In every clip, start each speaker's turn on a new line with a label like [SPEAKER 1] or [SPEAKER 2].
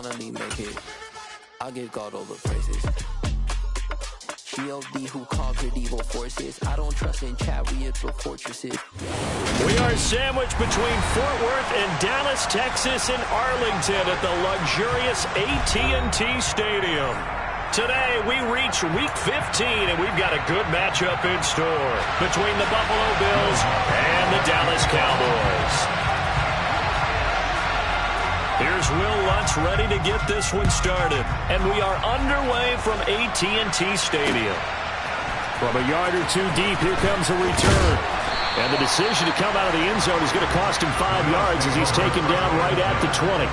[SPEAKER 1] finally make it. I give God all the praises. G.O.D. who conquered evil forces. I don't trust in chariots or fortresses.
[SPEAKER 2] We are sandwiched between Fort Worth and Dallas, Texas, and Arlington at the luxurious AT&T Stadium. Today, we reach Week 15, and we've got a good matchup in store between the Buffalo Bills and the Dallas Cowboys. Here's Will Lutz ready to get this one started, and we are underway from AT&T Stadium.
[SPEAKER 3] From a yard or two deep, here comes a return. And the decision to come out of the end zone is going to cost him 5 yards as he's taken down right at the 20.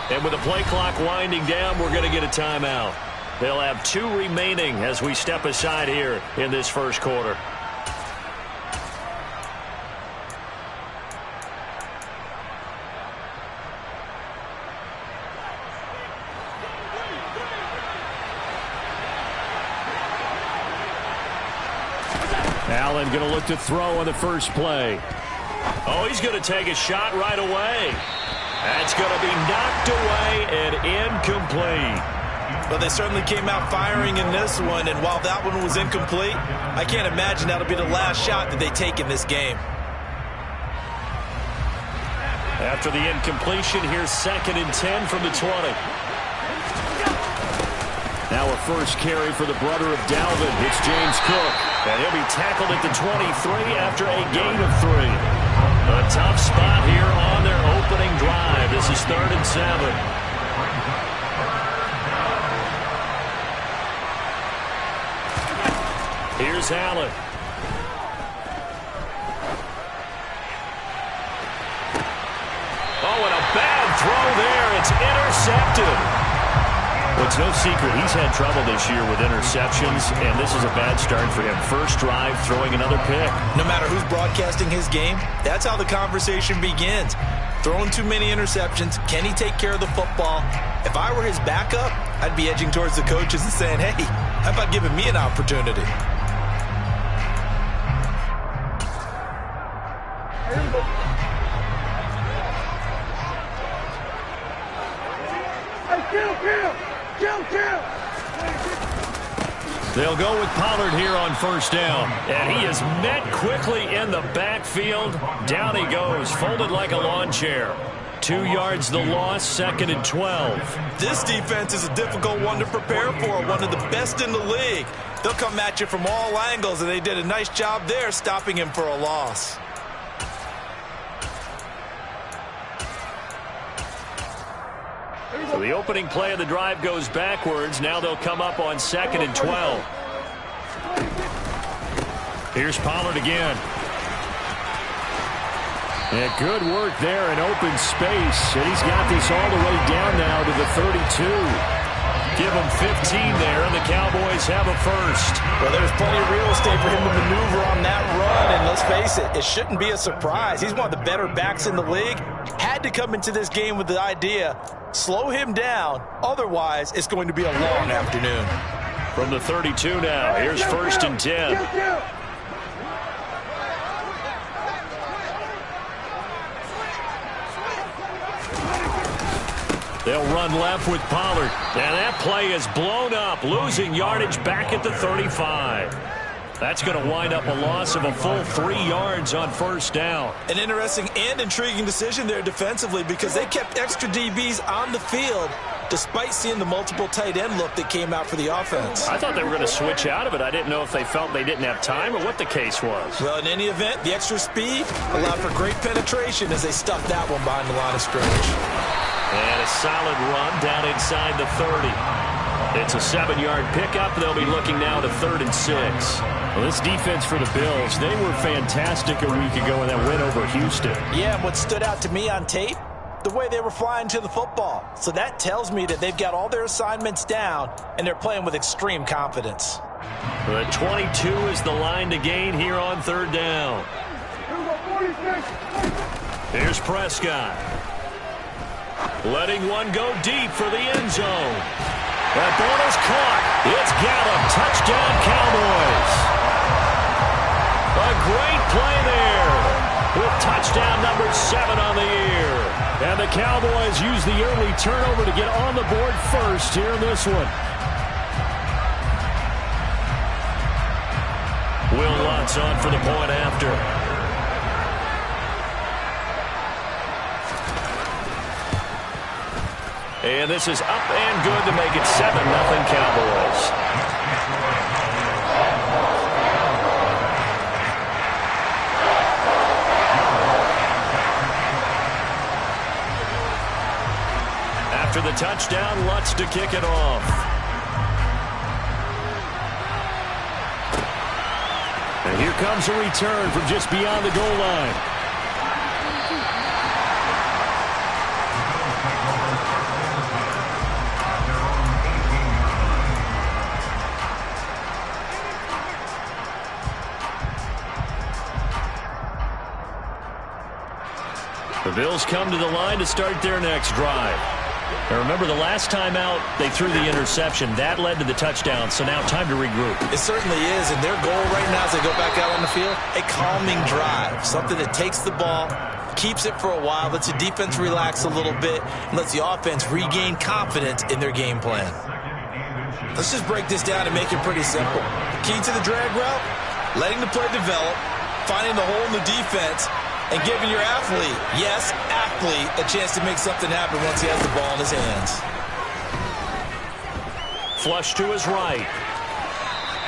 [SPEAKER 2] And with the play clock winding down, we're going to get a timeout. They'll have 2 remaining as we step aside here in this first quarter.
[SPEAKER 3] Allen going to look to throw on the first play.
[SPEAKER 2] Oh, he's going to take a shot right away. That's going to be knocked away and incomplete.
[SPEAKER 4] Well, they certainly came out firing in this one, and while that one was incomplete, I can't imagine that'll be the last shot that they take in this game.
[SPEAKER 2] After the incompletion, here's 2nd and 10 from the 20.
[SPEAKER 3] Now a first carry for the brother of Dalvin. It's James Cook.
[SPEAKER 2] And he'll be tackled at the 23 after a gain of 3. A tough spot here on their opening drive. This is 3rd and 7. Here's Allen. Oh, and a bad throw there. It's intercepted. Well, it's no secret he's had trouble this year with interceptions, and this is a bad start for him. First drive, throwing another pick.
[SPEAKER 4] No matter who's broadcasting his game, that's how the conversation begins. Throwing too many interceptions, can he take care of the football? If I were his backup, I'd be edging towards the coaches and saying, hey, how about giving me an opportunity?
[SPEAKER 2] They'll go with Pollard here on first down. And he is met quickly in the backfield. Down he goes, folded like a lawn chair. 2 yards the loss, 2nd and 12.
[SPEAKER 4] This defense is a difficult one to prepare for, one of the best in the league. They'll come at you from all angles, and they did a nice job there stopping him for a loss.
[SPEAKER 2] So the opening play of the drive goes backwards. Now they'll come up on 2nd and 12.
[SPEAKER 3] Here's Pollard again. And good work there in open space. And he's got this all the way down now to the 32.
[SPEAKER 2] Give him 15 there, and the Cowboys have a first.
[SPEAKER 4] Well, there's plenty of real estate for him to maneuver on that run, and let's face it, it shouldn't be a surprise. He's one of the better backs in the league. Had to come into this game with the idea, slow him down, otherwise it's going to be a long afternoon.
[SPEAKER 2] From the 32 now, here's 1st and 10. They'll run left with Pollard. And that play is blown up, losing yardage back at the 35. That's going to wind up a loss of a full 3 yards on first down.
[SPEAKER 4] An interesting and intriguing decision there defensively because they kept extra DBs on the field despite seeing the multiple tight end look that came out for the offense.
[SPEAKER 2] I thought they were going to switch out of it. I didn't know if they felt they didn't have time or what the case was.
[SPEAKER 4] Well, in any event, the extra speed allowed for great penetration as they stuffed that one behind the line of scrimmage.
[SPEAKER 2] And a solid run down inside the 30. It's a 7-yard pickup. They'll be looking now to 3rd and 6.
[SPEAKER 3] Well, this defense for the Bills, they were fantastic a week ago in that win over Houston.
[SPEAKER 4] Yeah, and what stood out to me on tape, the way they were flying to the football. So that tells me that they've got all their assignments down, and they're playing with extreme confidence.
[SPEAKER 2] The 22 is the line to gain here on 3rd down. Here's Prescott. Letting one go deep for the end zone. That ball is caught. It's Gallup. Touchdown, Cowboys. A great play there with touchdown number 7 on the year.
[SPEAKER 3] And the Cowboys use the early turnover to get on the board first here in this one.
[SPEAKER 2] Will Lutz on for the point after. And this is up and good to make it 7-0 Cowboys. After the touchdown, Lutz to kick it off.
[SPEAKER 3] And here comes a return from just beyond the goal line.
[SPEAKER 2] The Bills come to the line to start their next drive. Now remember, the last time out, they threw the interception. That led to the touchdown, so now time to regroup.
[SPEAKER 4] It certainly is, and their goal right now as they go back out on the field, a calming drive, something that takes the ball, keeps it for a while, lets the defense relax a little bit, and lets the offense regain confidence in their game plan. Let's just break this down and make it pretty simple. Key to the drag route, letting the play develop, finding the hole in the defense, and giving your athlete, yes, athlete, a chance to make something happen once he has the ball in his hands.
[SPEAKER 2] Flush to his right.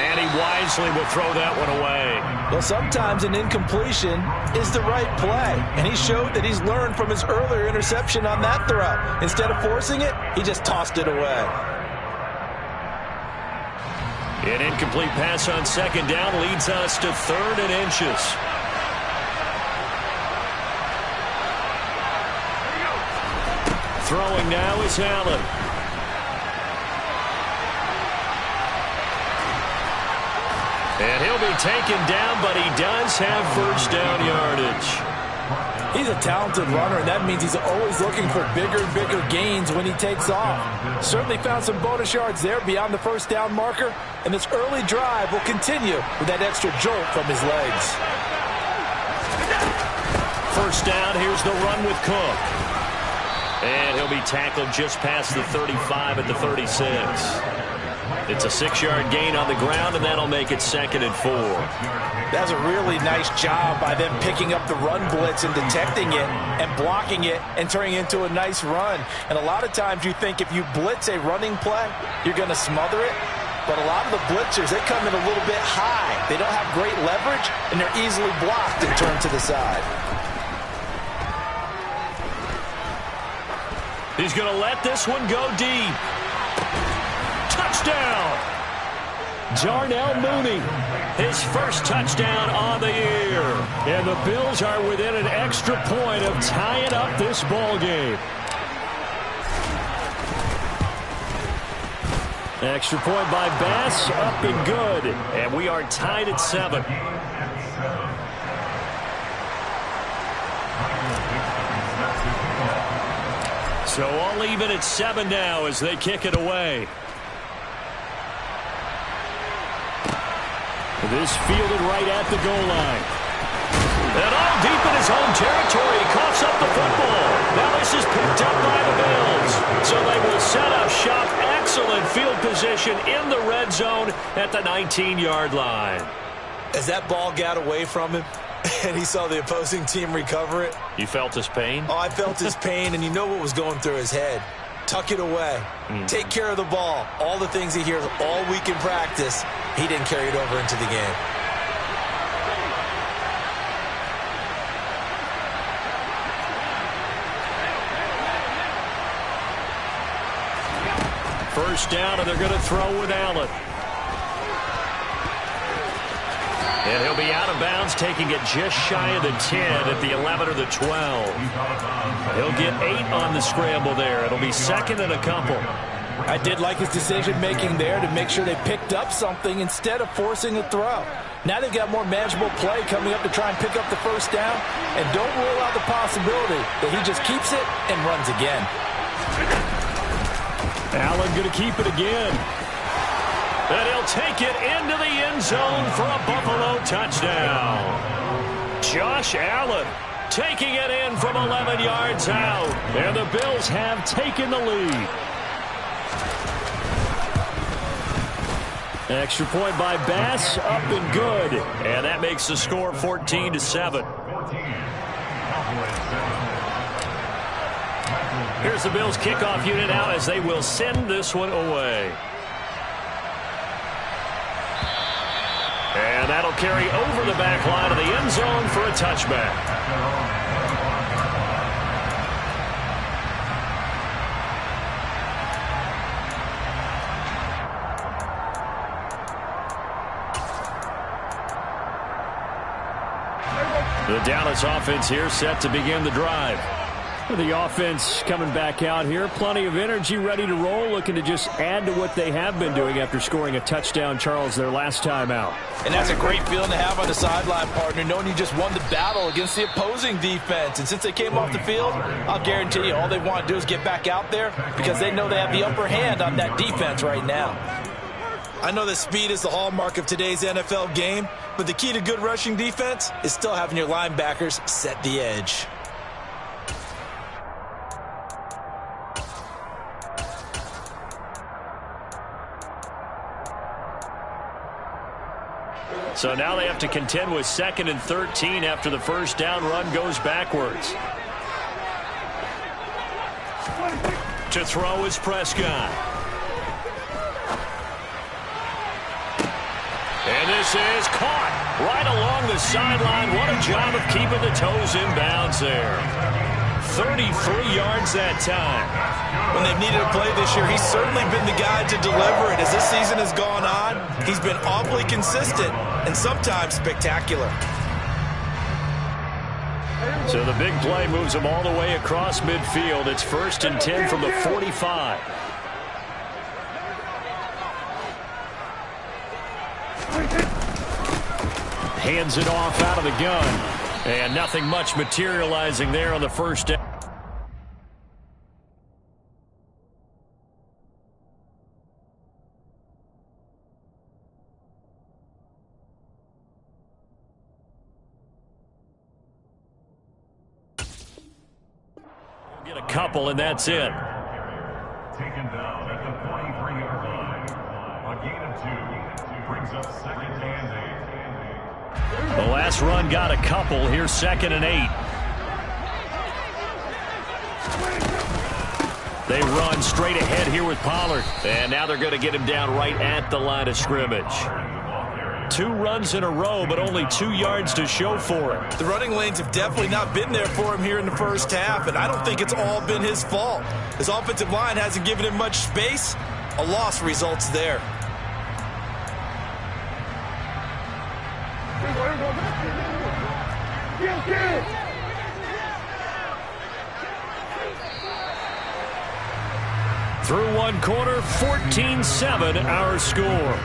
[SPEAKER 2] And he wisely will throw that one away.
[SPEAKER 4] Well, sometimes an incompletion is the right play. And he showed that he's learned from his earlier interception on that throw. Instead of forcing it, he just tossed it away.
[SPEAKER 2] An incomplete pass on 2nd down leads us to 3rd and inches. Throwing now is Allen. And he'll be taken down, but he does have 1st down yardage.
[SPEAKER 4] He's a talented runner, and that means he's always looking for bigger and bigger gains when he takes off. Certainly found some bonus yards there beyond the 1st down marker, and this early drive will continue with that extra jolt from his legs.
[SPEAKER 2] 1st down, here's the run with Cook. And he'll be tackled just past the 35 at the 36. It's a 6-yard gain on the ground, and that'll make it 2nd and 4.
[SPEAKER 4] That's a really nice job by them picking up the run blitz and detecting it and blocking it and turning it into a nice run. And a lot of times you think if you blitz a running play, you're going to smother it. But a lot of the blitzers, they come in a little bit high. They don't have great leverage, and they're easily blocked and turned to the side.
[SPEAKER 2] He's going to let this one go deep. Touchdown!
[SPEAKER 3] Darnell Mooney.
[SPEAKER 2] His 1st touchdown on the year.
[SPEAKER 3] And the Bills are within an extra point of tying up this ball game. Extra point by Bass, up and good.
[SPEAKER 2] And we are tied at 7. So all even at 7 now as they kick it away.
[SPEAKER 3] This fielded right at the goal line.
[SPEAKER 2] And all deep in his own territory, he coughs up the football. Now this is picked up by the Bills. So they will set up shop. Excellent field position in the red zone at the 19-yard line.
[SPEAKER 4] As that ball got away from him, and he saw the opposing team recover it.
[SPEAKER 2] You felt his pain?
[SPEAKER 4] Oh, I felt his pain, and you know what was going through his head. Tuck it away. Take care of the ball. All the things he hears all week in practice, he didn't carry it over into the game.
[SPEAKER 2] first down, and they're going to throw with Allen. And he'll be out of bounds, taking it just shy of the 10 at the 11 or the 12. He'll get 8 on the scramble there. It'll be second and a couple.
[SPEAKER 4] I did like his decision-making there to make sure they picked up something instead of forcing a throw. Now they've got more manageable play coming up to try and pick up the first down, and don't rule out the possibility that he just keeps it and runs again.
[SPEAKER 2] Allen going to keep it again. And he'll take it into the end zone for a Buffalo touchdown. Josh Allen taking it in from 11 yards out. And the Bills have taken the lead. Extra point by Bass, up and good. And that makes the score 14-7. Here's the Bills kickoff unit now as they will send this one away. And that'll carry over the back line of the end zone for a touchback. The Dallas offense here set to begin the drive. The offense coming back out here. Plenty of energy, ready to roll, looking to just add to what they have been doing after scoring a touchdown, Charles, their last time out.
[SPEAKER 4] And that's a great feeling to have on the sideline, partner, knowing you just won the battle against the opposing defense. And since they came off the field, I'll guarantee you all they want to do is get back out there because they know they have the upper hand on that defense right now. I know that speed is the hallmark of today's NFL game, but the key to good rushing defense is still having your linebackers set the edge.
[SPEAKER 2] So now they have to contend with 2nd and 13 after the first down run goes backwards. To throw is Prescott. And this is caught right along the sideline. What a job of keeping the toes in bounds there. 33 yards that time.
[SPEAKER 4] When they've needed a play this year, he's certainly been the guy to deliver it. As this season has gone on, he's been awfully consistent and sometimes spectacular.
[SPEAKER 2] So the big play moves him all the way across midfield. It's 1st and 10 from the 45. Hands it off out of the gun. And nothing much materializing there on the first down. Get a couple, and that's it.
[SPEAKER 5] Taken down at the 43-yard line. A gain of 2 brings up 2nd and 8.
[SPEAKER 2] The last run got a couple. Here's 2nd and 8. They run straight ahead here with Pollard. And now they're going to get him down right at the line of scrimmage. 2 runs in a row, but only 2 yards to show for it.
[SPEAKER 4] The running lanes have definitely not been there for him here in the first half, and I don't think it's all been his fault. His offensive line hasn't given him much space. A loss results there.
[SPEAKER 2] Through one quarter, 14-7 our score.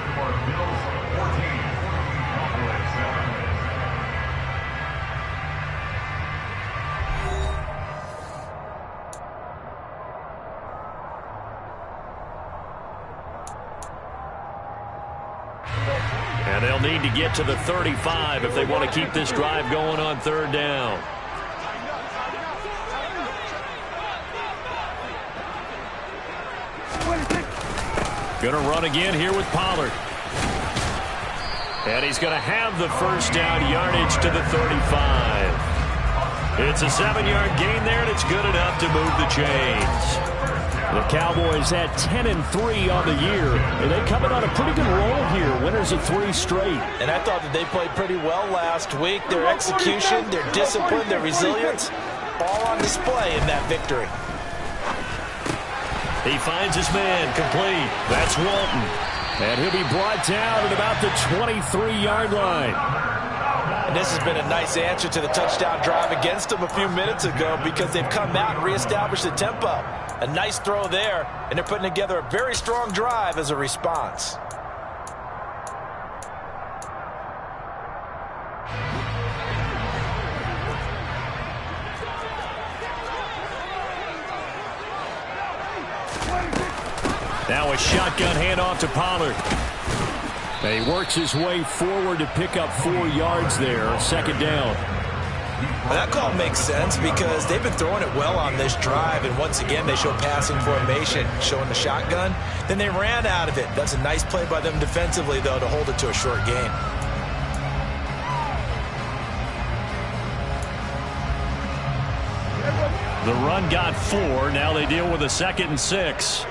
[SPEAKER 2] And they'll need to get to the 35 if they want to keep this drive going on 3rd down. Going to run again here with Pollard. And he's going to have the first down yardage to the 35. It's a 7-yard gain there, and it's good enough to move the chains. The Cowboys at 10-3 on the year, and they coming on a pretty good roll here. Winners of 3 straight.
[SPEAKER 4] And I thought that they played pretty well last week. Their execution, their discipline, their resilience, all on display in that victory.
[SPEAKER 2] He finds his man, complete. That's Walton.
[SPEAKER 3] And he'll be brought down at about the 23-yard line.
[SPEAKER 4] And this has been a nice answer to the touchdown drive against them a few minutes ago because they've come out and reestablished the tempo. A nice throw there, and they're putting together a very strong drive as a response.
[SPEAKER 2] Now a shotgun handoff to Pollard.
[SPEAKER 3] He works his way forward to pick up 4 yards there. Second down.
[SPEAKER 4] Well, that call makes sense because they've been throwing it well on this drive, and once again they show passing formation, showing the shotgun. Then they ran out of it. That's a nice play by them defensively, though, to hold it to a short gain.
[SPEAKER 2] The run got 4. Now they deal with a 2nd and 6.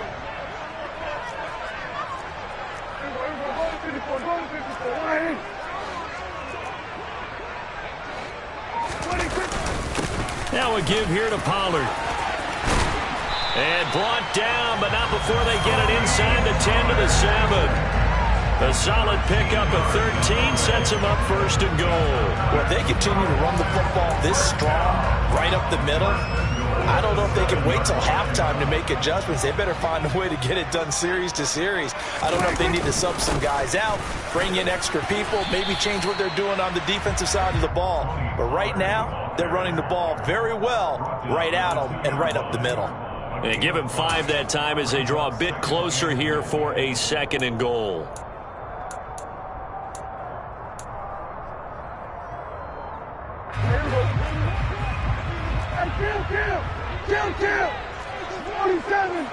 [SPEAKER 2] Now a give here to Pollard. And brought down, but not before they get it inside the 10 to the 7. A solid pickup of 13 sets him up 1st and goal.
[SPEAKER 4] Well, if they continue to run the football this strong, right up the middle, I don't know if they can wait till halftime to make adjustments. They better find a way to get it done series to series. I don't know if they need to sub some guys out, bring in extra people, maybe change what they're doing on the defensive side of the ball. But right now, they're running the ball very well right at them and right up the middle.
[SPEAKER 2] And give him 5 that time as they draw a bit closer here for a 2nd and goal.
[SPEAKER 6] Kill! 47!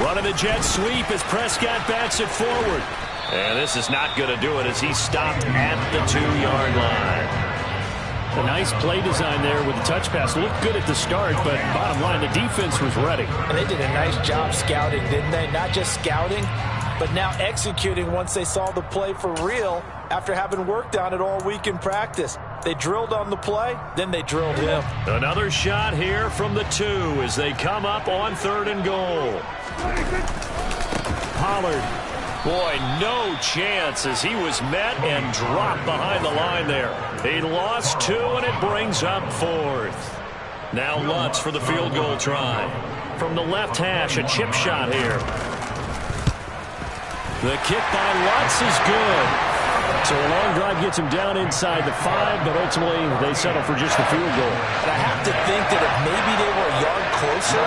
[SPEAKER 2] Running the jet sweep as Prescott bats it forward. And this is not going to do it as he's stopped at the 2-yard line.
[SPEAKER 3] A nice play design there with the touch pass. Looked good at the start, but bottom line, the defense was ready.
[SPEAKER 4] And they did a nice job scouting, didn't they? Not just scouting, but now executing once they saw the play for real after having worked on it all week in practice. They drilled on the play, then they drilled him.
[SPEAKER 2] Another shot here from the 2 as they come up on 3rd and goal. Pollard. Boy, no chance as he was met and dropped behind the line there. He lost 2, and it brings up 4th. Now Lutz for the field goal try. From the left hash, a chip shot here. The kick by Lutz is good.
[SPEAKER 3] So a long drive gets him down inside the 5, but ultimately they settle for just the field goal.
[SPEAKER 4] And I have to think that if maybe they were a yard closer,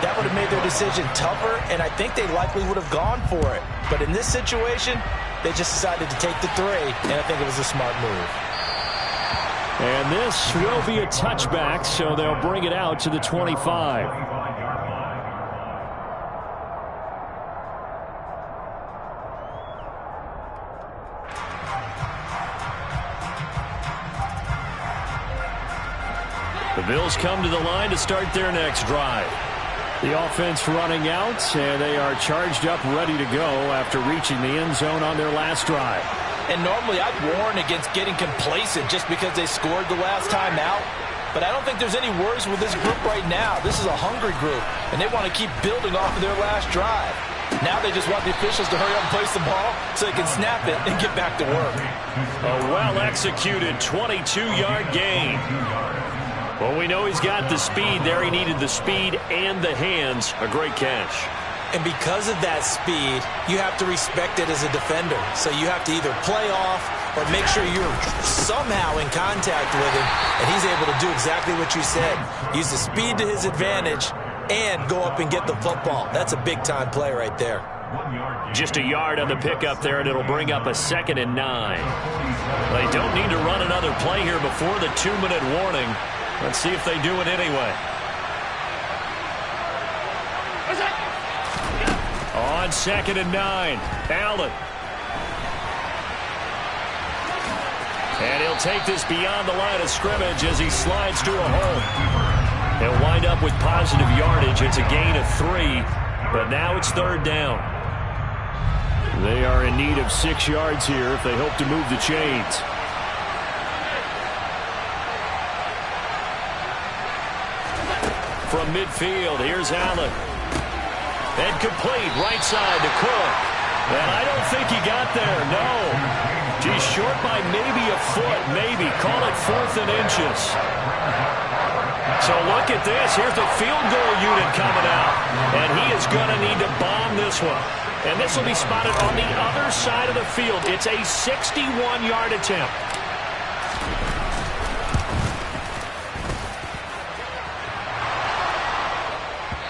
[SPEAKER 4] that would have made their decision tougher, and I think they likely would have gone for it. But in this situation, they just decided to take the 3, and I think it was a smart move.
[SPEAKER 3] And this will be a touchback, so they'll bring it out to the 25.
[SPEAKER 2] The Bills come to the line to start their next drive.
[SPEAKER 3] The offense running out, and they are charged up, ready to go after reaching the end zone on their last drive.
[SPEAKER 4] And normally I'd warn against getting complacent just because they scored the last time out. But I don't think there's any worries with this group right now. This is a hungry group, and they want to keep building off of their last drive. Now they just want the officials to hurry up and place the ball so they can snap it and get back to work.
[SPEAKER 2] A well-executed 22-yard gain. Well, we know he's got the speed there. He needed the speed and the hands. A great catch.
[SPEAKER 4] And because of that speed, you have to respect it as a defender. So you have to either play off or make sure you're somehow in contact with him. And he's able to do exactly what you said. Use the speed to his advantage and go up and get the football. That's a big-time play right there.
[SPEAKER 2] Just a yard on the pickup there, and it'll bring up a 2nd and 9. They don't need to run another play here before the 2-minute warning. Let's see if they do it anyway. On 2nd and 9, Allen. And he'll take this beyond the line of scrimmage as he slides to a hole. He'll wind up with positive yardage. It's a gain of 3, but now it's 3rd down.
[SPEAKER 3] They are in need of 6 yards here if they hope to move the chains.
[SPEAKER 2] From midfield, here's Allen. And complete, right side to Cook. And I don't think he got there, no. He's short by maybe a foot, maybe. Call it 4th and inches. So look at this. Here's the field goal unit coming out. And he is going to need to bomb this one. And this will be spotted on the other side of the field. It's a 61-yard attempt.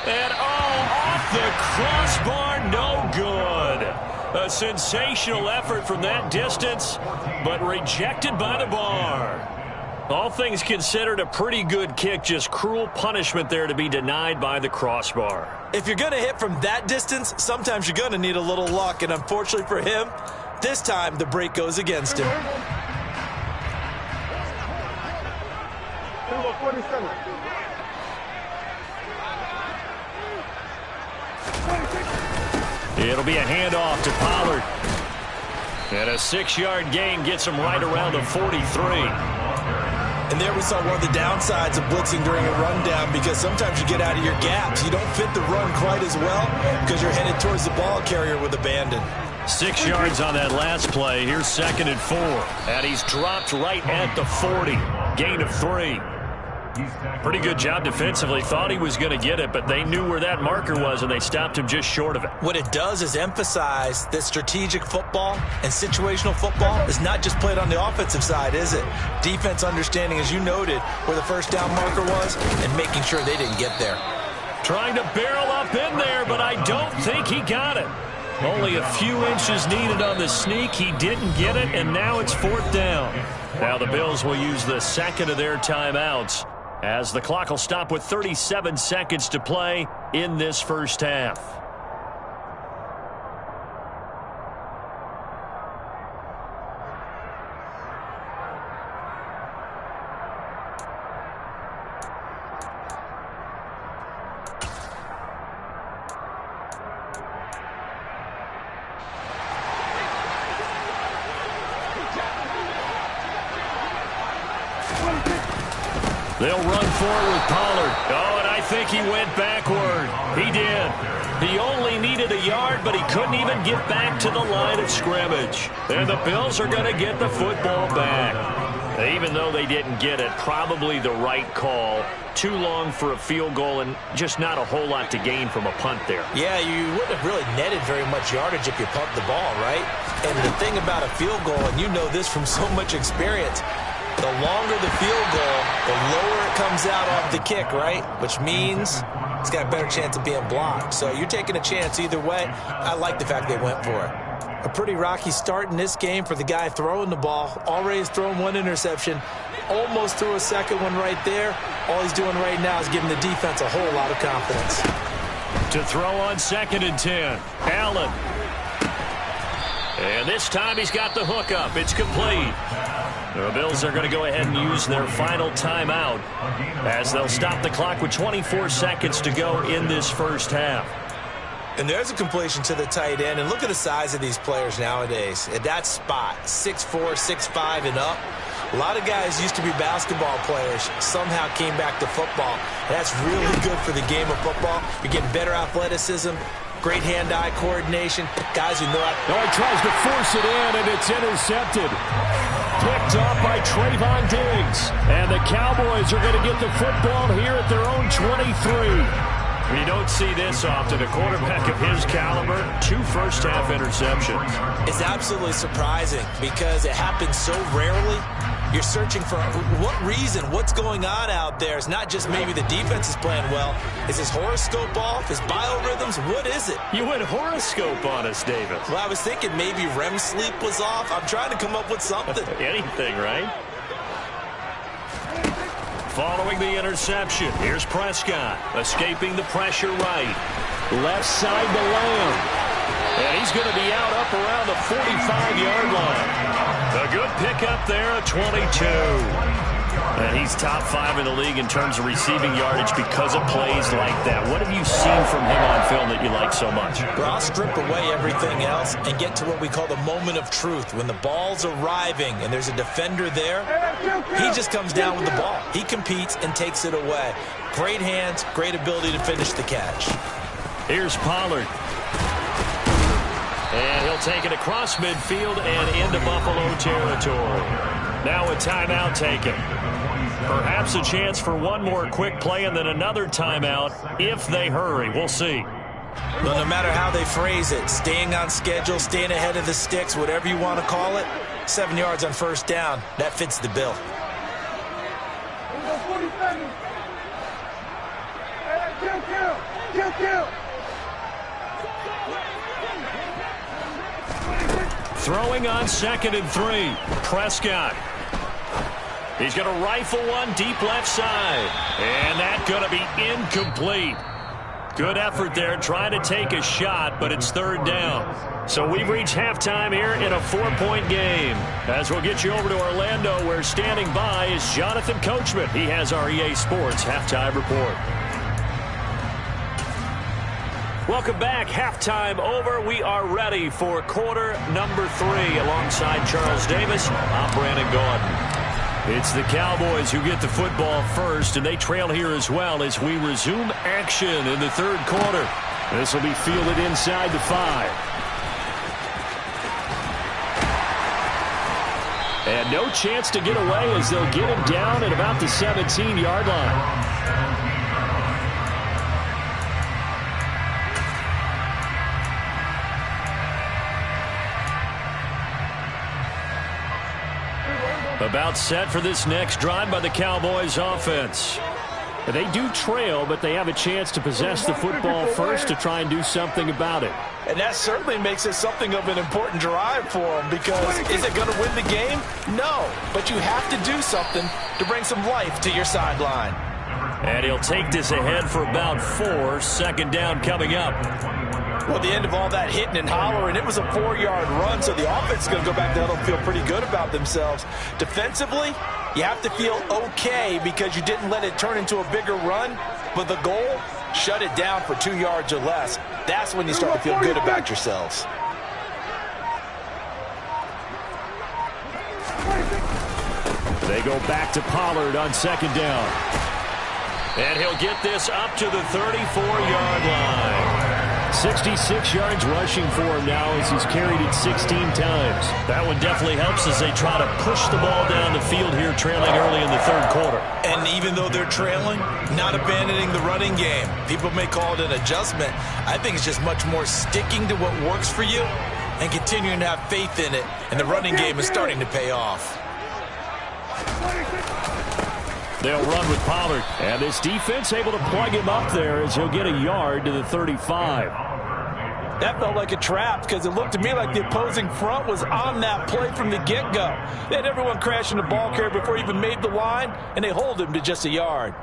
[SPEAKER 2] And off the crossbar, no good. A sensational effort from that distance, but rejected by the bar. All things considered, a pretty good kick, just cruel punishment there to be denied by the crossbar.
[SPEAKER 4] If you're going to hit from that distance, sometimes you're going to need a little luck, and unfortunately for him, this time the break goes against him.
[SPEAKER 6] 47.
[SPEAKER 2] It'll be a handoff to Pollard. And a 6-yard gain gets him right around the 43.
[SPEAKER 4] And there we saw one of the downsides of blitzing during a rundown, because sometimes you get out of your gaps. You don't fit the run quite as well because you're headed towards the ball carrier with abandon.
[SPEAKER 2] 6 yards on that last play. Here's 2nd and 4. And he's dropped right at the 40. Gain of 3. Pretty good job defensively. Thought he was going to get it, but they knew where that marker was, and they stopped him just short of it.
[SPEAKER 4] What it does is emphasize that strategic football and situational football is not just played on the offensive side, is it? Defense understanding, as you noted, where the first down marker was and making sure they didn't get there.
[SPEAKER 2] Trying to barrel up in there, but I don't think he got it. Only a few inches needed on the sneak. He didn't get it, and now it's 4th down. Now the Bills will use the second of their timeouts, as the clock will stop with 37 seconds to play in this first half. They'll run forward with Pollard. Oh, and I think he went backward. He did. He only needed a yard, but he couldn't even get back to the line of scrimmage. And the Bills are going to get the football back. Even though they didn't get it, probably the right call. Too long for a field goal and just not a whole lot to gain from a punt there.
[SPEAKER 4] Yeah, you wouldn't have really netted very much yardage if you pumped the ball, right? And the thing about a field goal, and you know this from so much experience, the longer the field goal, the lower it comes out off the kick, right? Which means it's got a better chance of being blocked. So you're taking a chance either way. I like the fact they went for it. A pretty rocky start in this game for the guy throwing the ball. Already has thrown one interception. Almost threw a second one right there. All he's doing right now is giving the defense a whole lot of confidence.
[SPEAKER 2] To throw on 2nd and 10. Allen. And this time he's got the hook up. It's complete. The Bills are going to go ahead and use their final timeout as they'll stop the clock with 24 seconds to go in this first half.
[SPEAKER 4] And there's a completion to the tight end. And look at the size of these players nowadays. At that spot, 6'4", 6'5", and up. A lot of guys used to be basketball players, somehow came back to football. That's really good for the game of football. You're getting better athleticism, great hand-eye coordination, guys who know how.
[SPEAKER 3] Oh, he tries to force it in, and it's intercepted. Picked off by Trayvon Diggs. And the Cowboys are going to get the football here at their own 23.
[SPEAKER 2] You don't see this often. A quarterback of his caliber, 2 first-half interceptions.
[SPEAKER 4] It's absolutely surprising because it happens so rarely. You're searching for what reason, what's going on out there. It's not just maybe the defense is playing well. Is his horoscope off? His biorhythms? What is it?
[SPEAKER 2] You went horoscope on us, David.
[SPEAKER 4] Well, I was thinking maybe REM sleep was off. I'm trying to come up with something.
[SPEAKER 2] Anything, right? Following the interception, here's Prescott, escaping the pressure right. Left side to Lamb. And he's going to be out up around the 45-yard line. A good pickup there at 22. And he's top 5 in the league in terms of receiving yardage because of plays like that. What have you seen from him on film that you like so much?
[SPEAKER 4] Well, I'll strip away everything else and get to what we call the moment of truth. When the ball's arriving and there's a defender there, he just comes down with the ball. He competes and takes it away. Great hands, great ability to finish the catch.
[SPEAKER 2] Here's Pollard. And he'll take it across midfield and into Buffalo territory. Now a timeout taken. Perhaps a chance for one more quick play and then another timeout if they hurry. We'll see.
[SPEAKER 4] Well, no matter how they phrase it, staying on schedule, staying ahead of the sticks, whatever you want to call it, 7 yards on first down, that fits the bill.
[SPEAKER 2] Throwing on 2nd and 3. Prescott. He's going to rifle one deep left side. And that's going to be incomplete. Good effort there trying to take a shot, but it's 3rd down. So we've reached halftime here in a 4-point game. As we'll get you over to Orlando, where standing by is Jonathan Coachman. He has our EA Sports halftime report. Welcome back. Halftime over. We are ready for quarter number 3. Alongside Charles Davis, I'm Brandon Gordon. It's the Cowboys who get the football first, and they trail here as well as we resume action in the 3rd quarter. This will be fielded inside the 5. And no chance to get away as they'll get him down at about the 17-yard line. About set for this next drive by the Cowboys offense. They do trail, but they have a chance to possess the football first to try and do something about it.
[SPEAKER 4] And that certainly makes it something of an important drive for them, because is it going to win the game? No, but you have to do something to bring some life to your sideline.
[SPEAKER 2] And he'll take this ahead for about 4. 2nd down coming up.
[SPEAKER 4] Well, the end of all that hitting and hollering, it was a 4-yard run, so the offense is going to go back to huddle and feel pretty good about themselves. Defensively, you have to feel okay because you didn't let it turn into a bigger run, but the goal, shut it down for 2 yards or less. That's when you start to feel good about yourselves.
[SPEAKER 2] They go back to Pollard on 2nd down. And he'll get this up to the 34-yard line. 66 yards rushing for him now as he's carried it 16 times. That one definitely helps as they try to push the ball down the field here, trailing early in the 3rd quarter.
[SPEAKER 4] And even though they're trailing, not abandoning the running game. People may call it an adjustment. I think it's just much more sticking to what works for you and continuing to have faith in it. And the running game is starting to pay off.
[SPEAKER 2] They'll run with Pollard. And this defense able to plug him up there as he'll get a yard to the 35.
[SPEAKER 4] That felt like a trap because it looked to me like the opposing front was on that play from the get-go. They had everyone crashing the ball carrier before he even made the line, and they hold him to just a yard.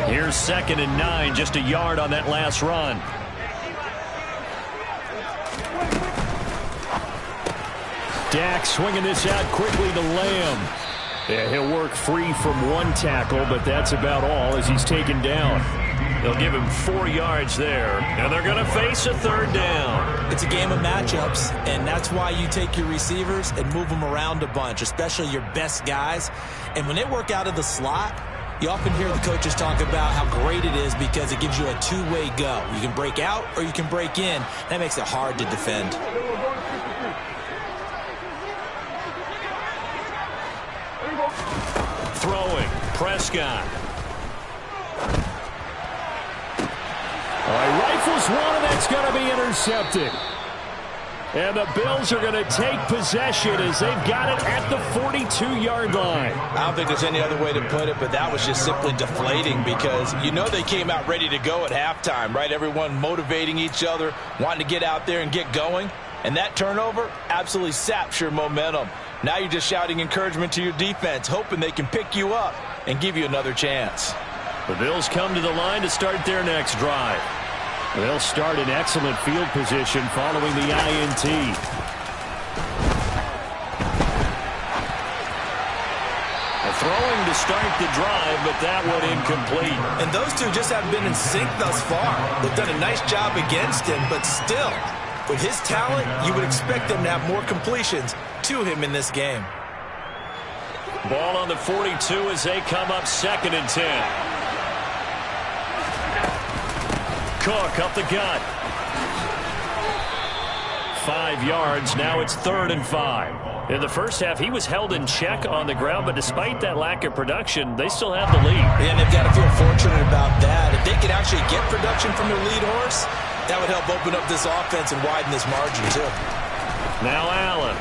[SPEAKER 2] Here's 2nd and 9, just a yard on that last run. Dak swinging this out quickly to Lamb. Yeah, he'll work free from 1 tackle, but that's about all as he's taken down. They'll give him 4 yards there, and they're going to face a 3rd down.
[SPEAKER 4] It's a game of matchups, and that's why you take your receivers and move them around a bunch, especially your best guys. And when they work out of the slot, you often hear the coaches talk about how great it is because it gives you a 2-way go. You can break out or you can break in. That makes it hard to defend.
[SPEAKER 2] Throwing, Prescott. All right, rifles one, and that's going to be intercepted. And the Bills are going to take possession as they've got it at the 42-yard line.
[SPEAKER 4] I don't think there's any other way to put it, but that was just simply deflating because you know they came out ready to go at halftime, right? Everyone motivating each other, wanting to get out there and get going. And that turnover absolutely saps your momentum. Now you're just shouting encouragement to your defense, hoping they can pick you up and give you another chance.
[SPEAKER 2] The Bills come to the line to start their next drive. They'll start in excellent field position following the INT. start the drive, but that one incomplete.
[SPEAKER 4] And those two just haven't been in sync thus far. They've done a nice job against him, but still, with his talent, you would expect them to have more completions to him in this game.
[SPEAKER 2] Ball on the 42 as they come up 2nd and 10. Cook up the gut. 5 yards. Now it's 3rd and 5. In the first half, he was held in check on the ground, but despite that lack of production, they still have the lead.
[SPEAKER 4] And they've got to feel fortunate about that. If they could actually get production from their lead horse, that would help open up this offense and widen this margin, too.
[SPEAKER 2] Now Allen.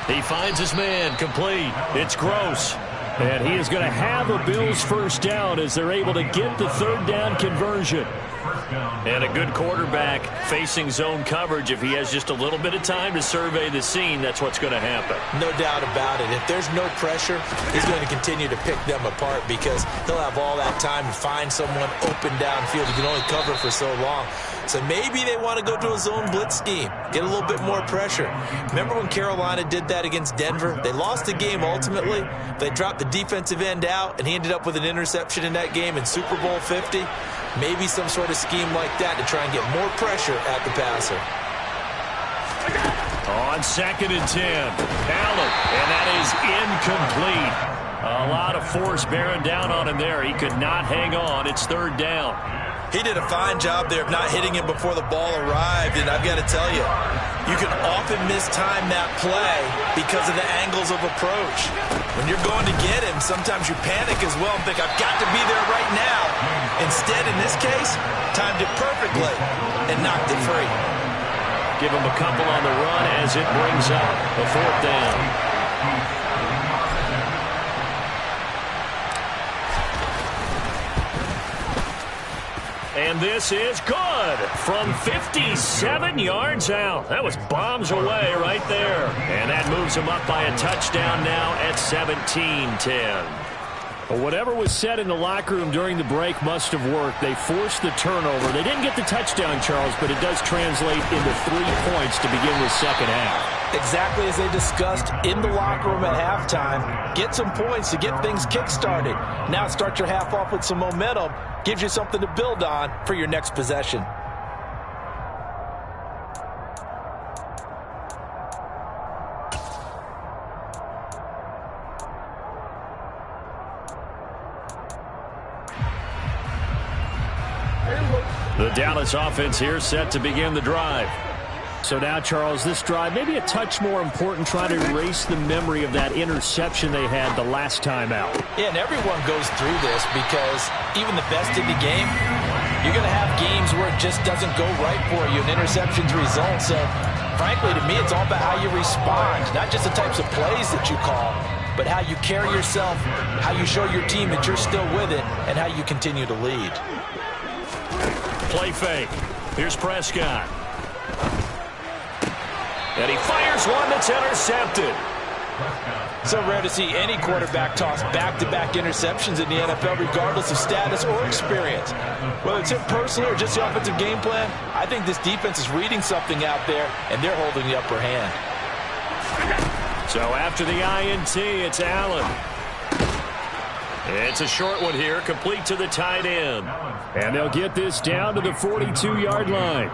[SPEAKER 2] He finds his man, complete. It's Gross.
[SPEAKER 3] And he is going to have a Bills first down as they're able to get the 3rd down conversion.
[SPEAKER 2] And a good quarterback facing zone coverage. If he has just a little bit of time to survey the scene, that's what's going to happen.
[SPEAKER 4] No doubt about it. If there's no pressure, he's going to continue to pick them apart because he'll have all that time to find someone open downfield. He can only cover for so long. So maybe they want to go to a zone blitz scheme, get a little bit more pressure. Remember when Carolina did that against Denver? They lost the game ultimately. They dropped the defensive end out, and he ended up with an interception in that game in Super Bowl 50. Maybe some sort of scheme like that to try and get more pressure at the passer.
[SPEAKER 2] On 2nd and 10, Allen, and that is incomplete. A lot of force bearing down on him there. He could not hang on. It's 3rd down.
[SPEAKER 4] He did a fine job there of not hitting him before the ball arrived, and I've got to tell you, you can often mistime that play because of the angles of approach. When you're going to get him, sometimes you panic as well and think, I've got to be there right now. Instead, in this case, timed it perfectly and knocked it free.
[SPEAKER 2] Give him a couple on the run as it brings up a 4th down. And this is good from 57 yards out. That was bombs away right there. And that moves them up by a touchdown now at 17-10.
[SPEAKER 3] Well, whatever was said in the locker room during the break must have worked. They forced the turnover. They didn't get the touchdown, Charles, but it does translate into 3 points to begin the second half.
[SPEAKER 4] Exactly as they discussed in the locker room at halftime. Get some points to get things kick-started. Now start your half off with some momentum. Gives you something to build on for your next possession.
[SPEAKER 2] The Dallas offense here set to begin the drive.
[SPEAKER 3] So now, Charles, this drive maybe a touch more important, trying to erase the memory of that interception they had the last time out.
[SPEAKER 4] Yeah, and everyone goes through this because even the best in the game, you're going to have games where it just doesn't go right for you, and interceptions result. So, frankly, to me, it's all about how you respond, not just the types of plays that you call, but how you carry yourself, how you show your team that you're still with it, and how you continue to lead.
[SPEAKER 2] Play fake. Here's Prescott. And he fires one that's intercepted.
[SPEAKER 4] So rare to see any quarterback toss back-to-back interceptions in the NFL, regardless of status or experience. Whether it's him personally or just the offensive game plan, I think this defense is reading something out there, and they're holding the upper hand.
[SPEAKER 2] So after the INT, it's Allen. It's a short one here, complete to the tight end.
[SPEAKER 3] And they'll get this down to the 42-yard line.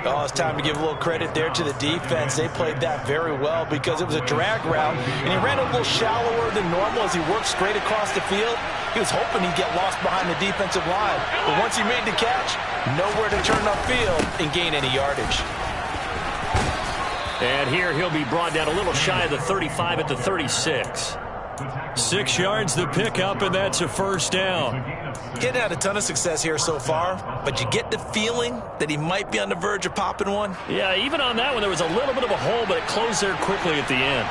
[SPEAKER 4] Oh, it's time to give a little credit there to the defense. They played that very well because it was a drag route, and he ran a little shallower than normal as he worked straight across the field. He was hoping he'd get lost behind the defensive line, but once he made the catch, nowhere to turn upfield and gain any yardage.
[SPEAKER 2] And here he'll be brought down a little shy of the 35 at the 36. 6 yards the pickup, and that's a first down.
[SPEAKER 4] Getting had a ton of success here so far, but you get the feeling that he might be on the verge of popping one.
[SPEAKER 2] Yeah, even on that one, there was a little bit of a hole, but it closed there quickly at the end.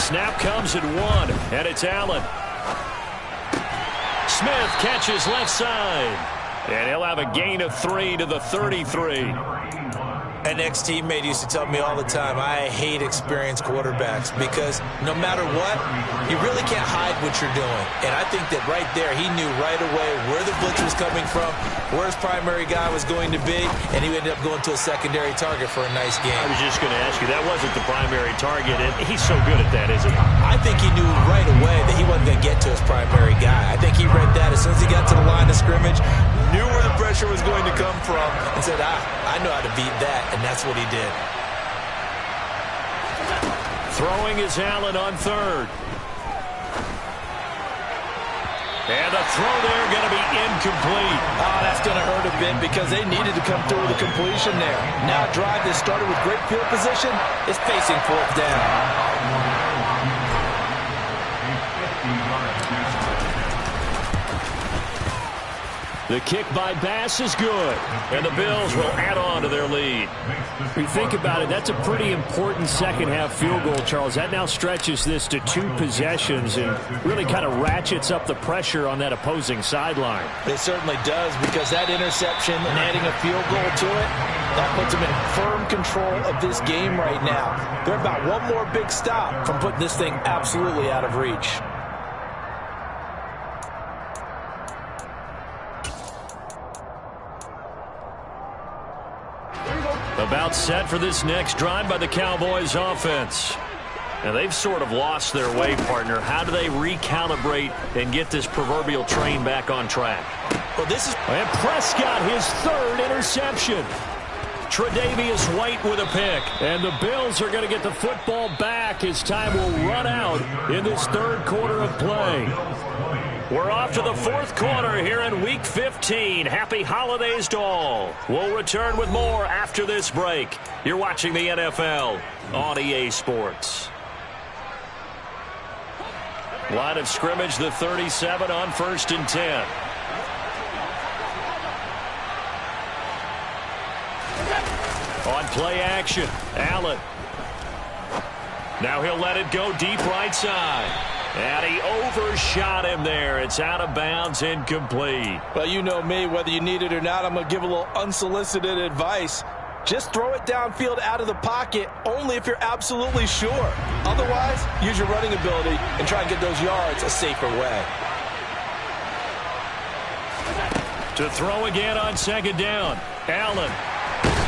[SPEAKER 2] Snap comes at 1, and it's Allen. Smith catches left side, and he'll have a gain of 3 to the 33.
[SPEAKER 4] An ex-teammate used to tell me all the time, I hate experienced quarterbacks because no matter what, you really can't hide what you're doing. And I think that right there, he knew right away where the blitz was coming from, where his primary guy was going to be, and he ended up going to a secondary target for a nice game.
[SPEAKER 2] I was just going to ask you, that wasn't the primary target, and he's so good at that, isn't he?
[SPEAKER 4] I think he knew right away that he wasn't going to get to his primary guy. I think he read that as soon as he got to the line of scrimmage, knew where the pressure was going to come from, and said, I know how to beat that, and that's what he did.
[SPEAKER 2] Throwing is Allen on third. And the throw there going to be incomplete.
[SPEAKER 4] Oh, that's going to hurt a bit because they needed to come through with a completion there. Now a drive that started with great field position is facing fourth down.
[SPEAKER 2] The kick by Bass is good, and the Bills will add on to their lead.
[SPEAKER 3] If you think about it, that's a pretty important second-half field goal, Charles. That now stretches this to 2 possessions and really kind of ratchets up the pressure on that opposing sideline.
[SPEAKER 4] It certainly does, because that interception and adding a field goal to it, that puts them in firm control of this game right now. They're about one more big stop from putting this thing absolutely out of reach.
[SPEAKER 2] About set for this next drive by the Cowboys offense. And they've sort of lost their way, partner. How do they recalibrate and get this proverbial train back on track?
[SPEAKER 4] Well, this is...
[SPEAKER 2] And Prescott, his 3rd interception. Tre'Davious White with a pick.
[SPEAKER 3] And the Bills are going to get the football back as time will run out in this 3rd quarter of play.
[SPEAKER 2] We're off to the 4th quarter here in Week 15. Happy holidays to all. We'll return with more after this break. You're watching the NFL on EA Sports. Line of scrimmage, the 37 on 1st and 10. On play action, Allen. Now he'll let it go deep right side. And he overshot him there. It's out of bounds, incomplete.
[SPEAKER 4] Well, you know me, whether you need it or not, I'm going to give a little unsolicited advice. Just throw it downfield out of the pocket only if you're absolutely sure. Otherwise, use your running ability and try and get those yards a safer way.
[SPEAKER 2] To throw again on 2nd down, Allen.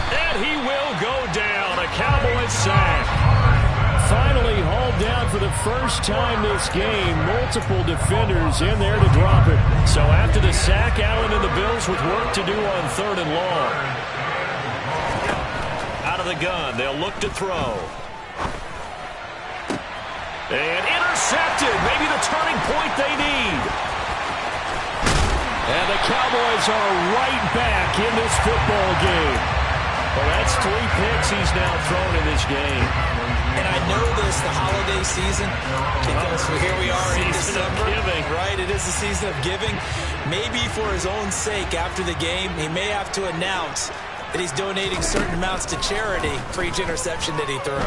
[SPEAKER 2] And he will go down. A Cowboys sack.
[SPEAKER 3] Finally hauled down for the first time this game. Multiple defenders in there to drop it.
[SPEAKER 2] So after the sack, Allen and the Bills with work to do on 3rd and long. Out of the gun, they'll look to throw. And intercepted. Maybe the turning point they need.
[SPEAKER 3] And the Cowboys are right back in this football game.
[SPEAKER 2] Well, that's 3 picks he's now thrown in this game.
[SPEAKER 4] And I know this, the holiday season, because here we are in December, right? It is the season of giving. Maybe for his own sake, after the game, he may have to announce that he's donating certain amounts to charity for each interception that he threw.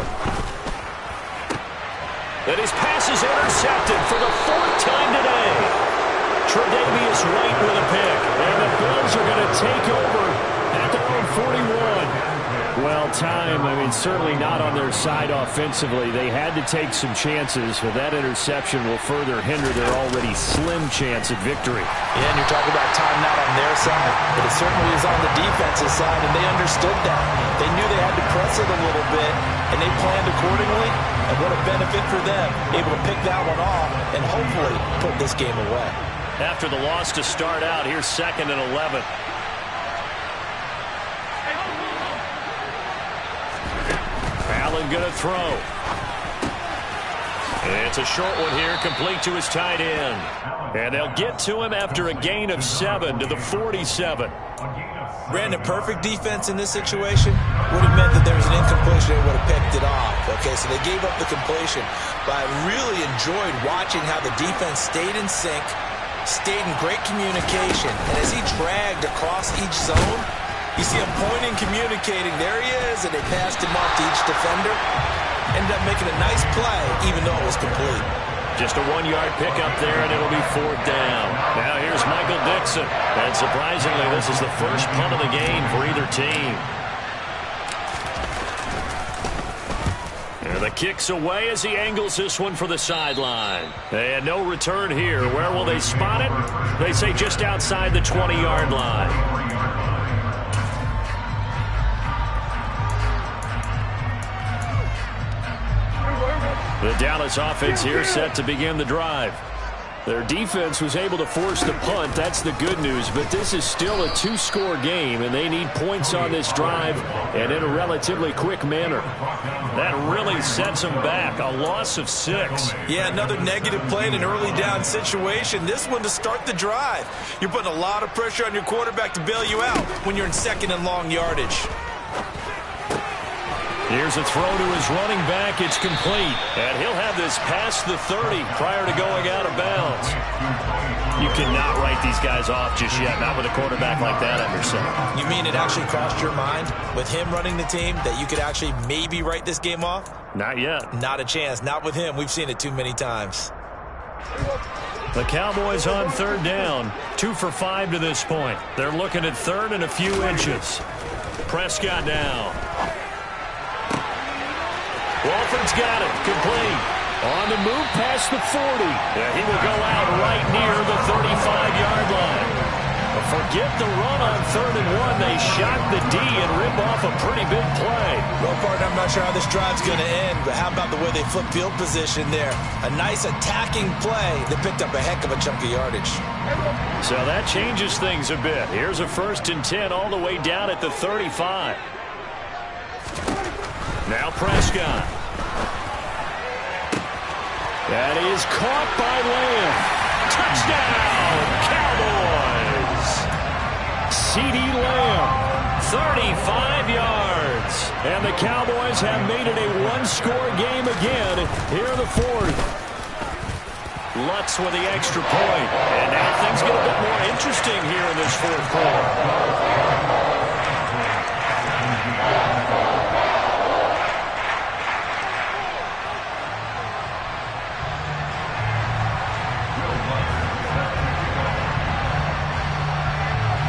[SPEAKER 2] And his pass is intercepted for the 4th time today. Tre'Davious White with a pick.
[SPEAKER 3] And the Bills are going to take over at their own 41. Well, time, certainly not on their side offensively. They had to take some chances, but that interception will further hinder their already slim chance at victory.
[SPEAKER 4] Yeah, and you're talking about time not on their side, but it certainly is on the defensive side, and they understood that. They knew they had to press it a little bit, and they planned accordingly, and what a benefit for them, able to pick that one off and hopefully put this game away.
[SPEAKER 2] After the loss to start out, here's 2nd and 11. Allen going to throw. It's a short one here, complete to his tight end. And they'll get to him after a gain of 7 to the 47.
[SPEAKER 4] Brandon, perfect defense in this situation would have meant that there was an incompletion. They would have picked it off. Okay, so they gave up the completion. But I really enjoyed watching how the defense stayed in sync, stayed in great communication. And as he dragged across each zone, you see him pointing, communicating. There he is, and they passed him off to each defender. Ended up making a nice play, even though it was complete.
[SPEAKER 2] Just a 1-yard pickup there, and it'll be 4th down. Now here's Michael Dixon. And surprisingly, this is the first punt of the game for either team. The kick's away as he angles this one for the sideline. And no return here. Where will they spot it? They say just outside the 20-yard line. The Dallas offense here set to begin the drive. Their defense was able to force the punt. That's the good news. But this is still a two-score game, and they need points on this drive and in a relatively quick manner. That really sets them back. A loss of 6.
[SPEAKER 4] Yeah, another negative play in an early down situation. This one to start the drive. You're putting a lot of pressure on your quarterback to bail you out when you're in second and long yardage.
[SPEAKER 2] Here's a throw to his running back. It's complete. And he'll have this past the 30 prior to going out of bounds. You cannot write these guys off just yet, not with a quarterback like that under center.
[SPEAKER 4] You mean it actually crossed your mind with him running the team that you could actually maybe write this game off?
[SPEAKER 2] Not yet.
[SPEAKER 4] Not a chance. Not with him. We've seen it too many times.
[SPEAKER 2] The Cowboys on third down. 2 for 5 to this point. They're looking at third and a few inches. Prescott down. Walford's got it. Complete. On the move past the 40. Yeah, he will go out right near the 35-yard line. But forget the run on 3rd and 1. They shot the D and rip off a pretty big play.
[SPEAKER 4] Well, partner, I'm not sure how this drive's going to end, but how about the way they flip field position there? A nice attacking play that picked up a heck of a chunk of yardage.
[SPEAKER 2] So that changes things a bit. Here's a 1st and 10 all the way down at the 35. Now Prescott. That is caught by Lamb. Touchdown, Cowboys. CD Lamb, 35 yards. And the Cowboys have made it a one-score game again here in the 4th. Lutz with the extra point. And now things get a bit more interesting here in this 4th quarter.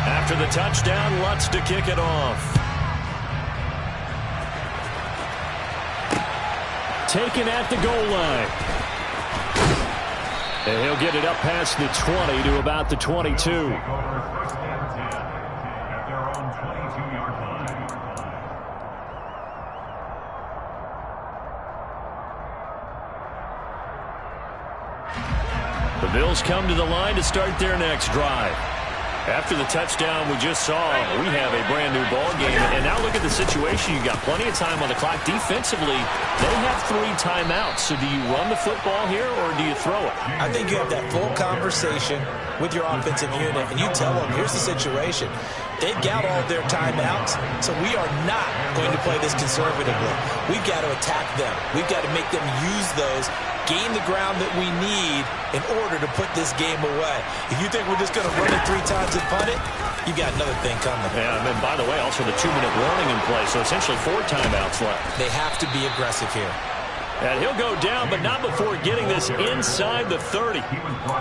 [SPEAKER 2] After the touchdown, Lutz to kick it off. Taken at the goal line. And he'll get it up past the 20 to about the 22.
[SPEAKER 5] At their own 22-yard line.
[SPEAKER 2] The Bills come to the line to start their next drive. After the touchdown we just saw, we have a brand-new ball game. And now look at the situation. You got plenty of time on the clock. Defensively, they have 3 timeouts. So do you run the football here or do you throw it?
[SPEAKER 4] I think you have that full conversation with your offensive unit, and you tell them, here's the situation. They've got all their timeouts, so we are not going to play this conservatively. We've got to attack them. We've got to make them use those, gain the ground that we need in order to put this game away. If you think we're just going to run it 3 times and punt it, you got another thing coming.
[SPEAKER 2] Yeah, and by the way, also the 2-minute warning in play, so essentially 4 timeouts left.
[SPEAKER 4] They have to be aggressive here.
[SPEAKER 2] And he'll go down, but not before getting this inside the 30.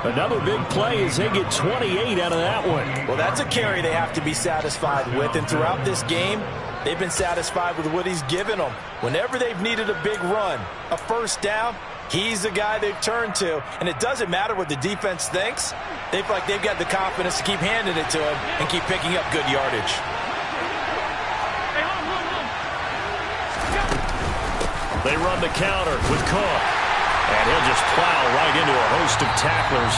[SPEAKER 2] Another big play as they get 28 out of that one.
[SPEAKER 4] Well, that's a carry they have to be satisfied with, and throughout this game, they've been satisfied with what he's given them. Whenever they've needed a big run, a 1st down, he's the guy they've turned to. And it doesn't matter what the defense thinks. They feel like they've got the confidence to keep handing it to him and keep picking up good yardage.
[SPEAKER 2] They run the counter with Cook. And he'll just plow right into a host of tacklers.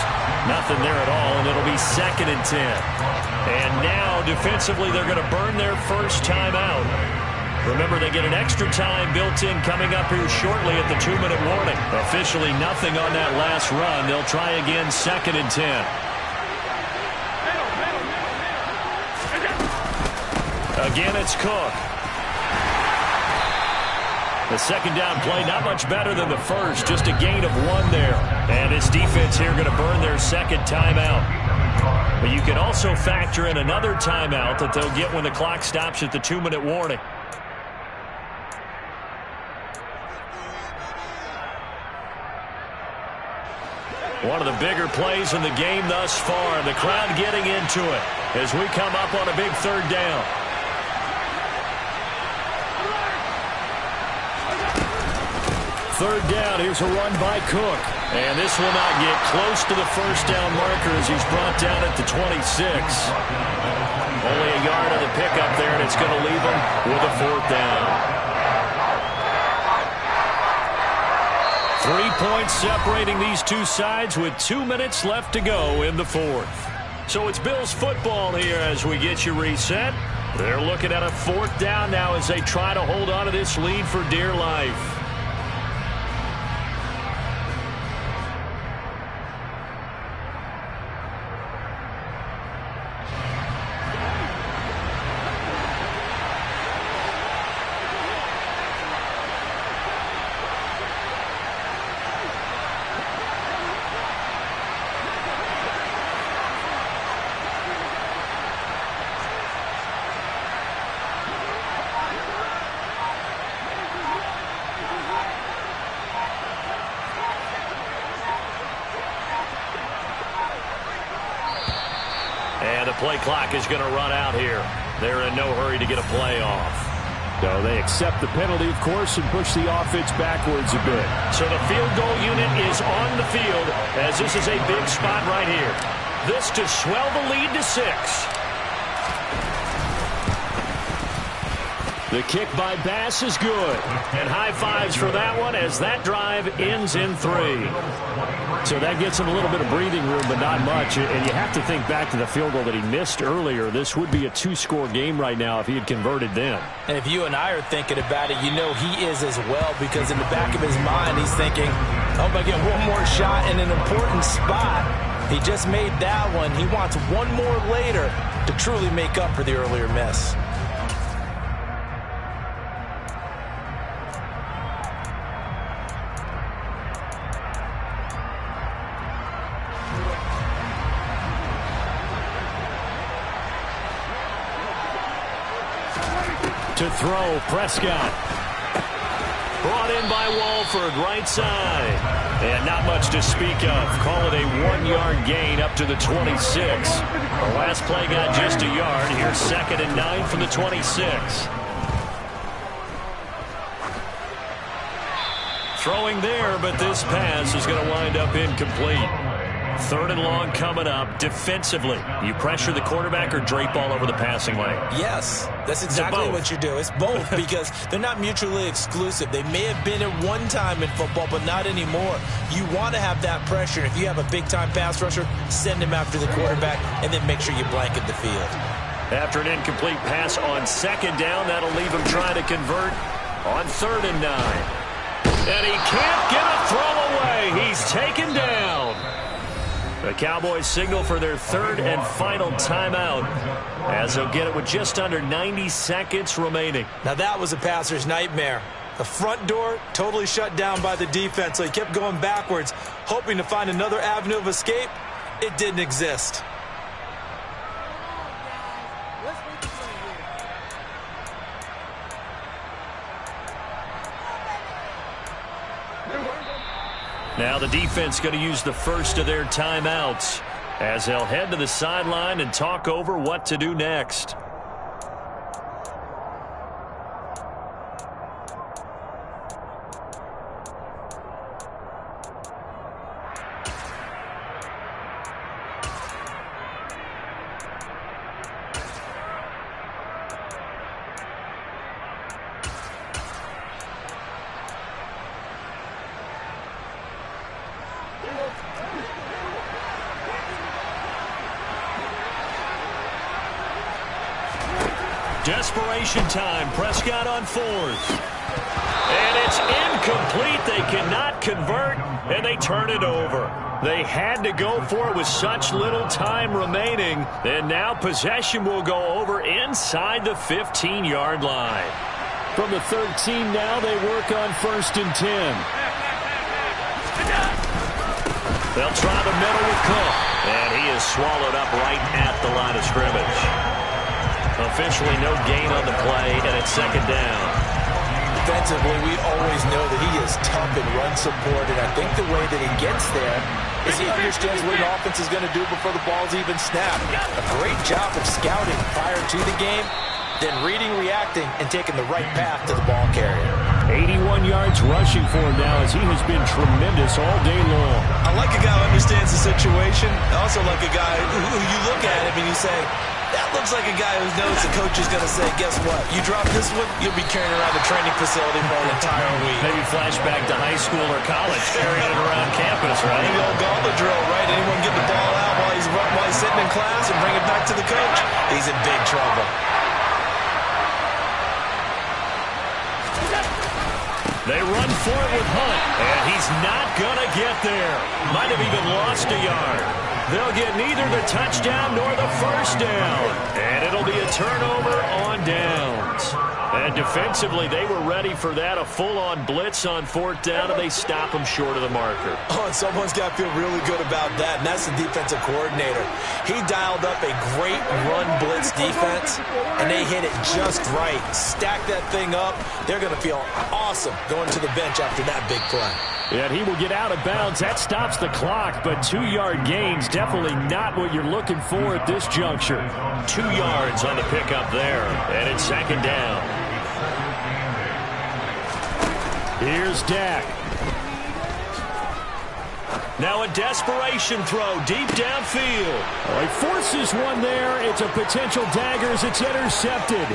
[SPEAKER 2] Nothing there at all, and it'll be 2nd and 10. And now, defensively, they're going to burn their first timeout. Remember, they get an extra time built in coming up here shortly at the 2-minute warning. Officially nothing on that last run. They'll try again, 2nd and 10. Again, it's Cook. The 2nd down play, not much better than the first, just a gain of 1 there. And his defense here going to burn their 2nd timeout. But you can also factor in another timeout that they'll get when the clock stops at the 2-minute warning. One of the bigger plays in the game thus far. The crowd getting into it as we come up on a big 3rd down.
[SPEAKER 3] third down. Here's a run by Cook. And this will not get close to the first down marker as he's brought down at the 26. Only a yard of the pickup there, and it's going to leave him with a fourth down. 3 points separating these two sides with 2 minutes left to go in the fourth. So it's Bills football here as we get you reset. They're looking at a fourth down now as they try to hold on to this lead for dear life. And the play clock is going to run out here. They're in no hurry to get a play off.
[SPEAKER 7] So they accept the penalty, of course, and push the offense backwards a bit.
[SPEAKER 3] So the field goal unit is on the field as this is a big spot right here. This to swell the lead to 6. The kick by Bass is good. And high fives for that one as that drive ends in 3. So that gets him a little bit of breathing room, but not much. And you have to think back to the field goal that he missed earlier. This would be a 2-score game right now if he had converted then.
[SPEAKER 4] And if you and I are thinking about it, you know he is as well, because in the back of his mind, he's thinking, oh, I get one more shot in an important spot. He just made that one. He wants one more later to truly make up for the earlier miss.
[SPEAKER 3] To throw, Prescott. Brought in by Walford, right side. And not much to speak of. Call it a 1-yard gain up to the 26. The last play got just a yard. Here's 2nd and 9 from the 26. Throwing there, but this pass is going to wind up incomplete. 3rd and long coming up. Defensively, you pressure the quarterback or drape all over the passing lane?
[SPEAKER 4] Yes, that's exactly what you do. It's both because they're not mutually exclusive. They may have been at one time in football, but not anymore. You want to have that pressure. If you have a big-time pass rusher, send him after the quarterback and then make sure you blanket the field. After
[SPEAKER 3] an incomplete pass on 2nd down, that'll leave him trying to convert on 3rd and 9. And he can't get a throw away. He's taken down. The Cowboys signal for their 3rd and final timeout as they'll get it with just under 90 seconds remaining.
[SPEAKER 4] Now that was a passer's nightmare. The front door totally shut down by the defense, so he kept going backwards, hoping to find another avenue of escape. It didn't exist.
[SPEAKER 3] Now the defense going to use the first of their timeouts as they'll head to the sideline and talk over what to do next. Desperation time. Prescott on 4th. And it's incomplete. They cannot convert, and they turn it over. They had to go for it with such little time remaining. And now possession will go over inside the 15-yard line.
[SPEAKER 7] From the 13 now, they work on 1st and 10.
[SPEAKER 3] They'll try the middle with Cook. And he is swallowed up right at the line of scrimmage. Officially no gain on the play, and it's 2nd down.
[SPEAKER 4] Defensively, we always know that he is tough in run support, and I think the way that he gets there is he understands what an offense is going to do before the ball's even snapped. A great job of scouting prior to the game, then reading, reacting, and taking the right path to the ball carrier.
[SPEAKER 3] 81 yards rushing for him now as he has been tremendous all day long.
[SPEAKER 4] I like a guy who understands the situation. I also like a guy who you look at him and you say, that looks like a guy who knows the coach is going to say, guess what? You drop this one, you'll be carrying around the training facility for an entire week.
[SPEAKER 2] Maybe flashback to high school or college, carrying it around campus, right?
[SPEAKER 4] The old gauntlet drill, right? Anyone get the ball out while he's sitting in class and bring it back to the coach? He's in big trouble.
[SPEAKER 2] They run for it with Hunt, and he's not going to get there. Might have even lost a yard. They'll get neither the touchdown nor the first down, and it'll be a turnover on downs. And defensively, they were ready for that, a full-on blitz on fourth down, and they stop them short of the marker.
[SPEAKER 4] Oh, and someone's got to feel really good about that, and that's the defensive coordinator. He dialed up a great run blitz defense, and they hit it just right. Stack that thing up. They're going to feel awesome going to the bench after that big play.
[SPEAKER 3] And he will get out of bounds. That stops the clock, but 2-yard gains, definitely not what you're looking for at this juncture.
[SPEAKER 2] 2 yards on the pickup there, and it's second down.
[SPEAKER 3] Here's Dak.
[SPEAKER 2] Now a desperation throw deep downfield.
[SPEAKER 3] Oh, he forces one there. It's a potential dagger as it's intercepted.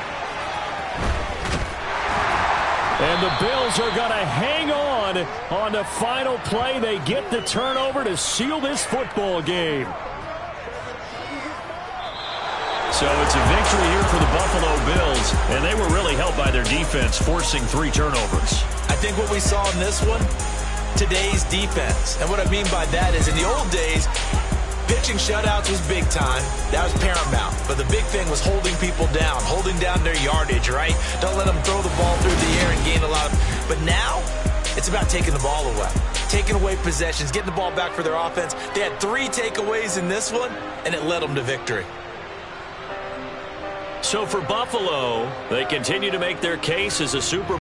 [SPEAKER 3] And the Bills are going to hang on the final play. They get the turnover to seal this football game.
[SPEAKER 2] So it's a victory here for the Buffalo Bills, and they were really helped by their defense, forcing 3 turnovers.
[SPEAKER 4] I think what we saw in this one, today's defense. And what I mean by that is in the old days, pitching shutouts was big time. That was paramount. But the big thing was holding people down, holding down their yardage, right? Don't let them throw the ball through the air and gain a lot of... But now, it's about taking the ball away. Taking away possessions, getting the ball back for their offense. They had 3 takeaways in this one, and it led them to victory.
[SPEAKER 2] So for Buffalo, they continue to make their case as a Super